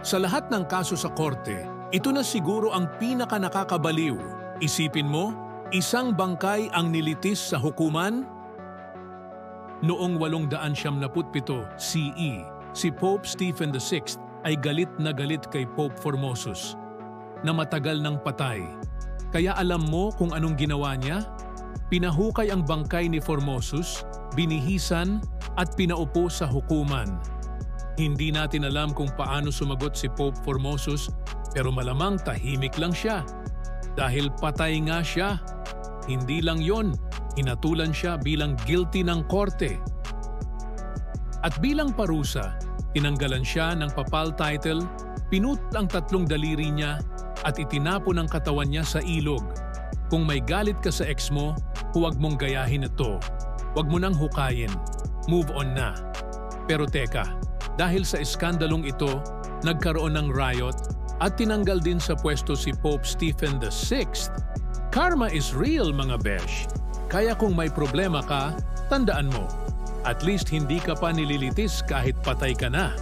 Sa lahat ng kaso sa korte, ito na siguro ang pinaka-nakakabaliw. Isipin mo, isang bangkay ang nilitis sa hukuman? Noong 897 CE, si Pope Stephen VI ay galit na galit kay Pope Formosus na matagal ng patay. Kaya alam mo kung anong ginawa niya? Pinahukay ang bangkay ni Formosus, binihisan at pinaupo sa hukuman. Hindi natin alam kung paano sumagot si Pope Formosus, pero malamang tahimik lang siya. Dahil patay nga siya. Hindi lang yon, hinatulan siya bilang guilty ng korte. At bilang parusa, tinanggalan siya ng papal title, pinutol ang 3 daliri niya at itinapon ang katawan niya sa ilog. Kung may galit ka sa ex mo, huwag mong gayahin ito. Huwag mo nang hukayin. Move on na. Pero teka, dahil sa iskandalong ito, nagkaroon ng riot at tinanggal din sa pwesto si Pope Stephen VI. Karma is real, mga besh. Kaya kung may problema ka, tandaan mo, at least hindi ka pa nililitis kahit patay ka na.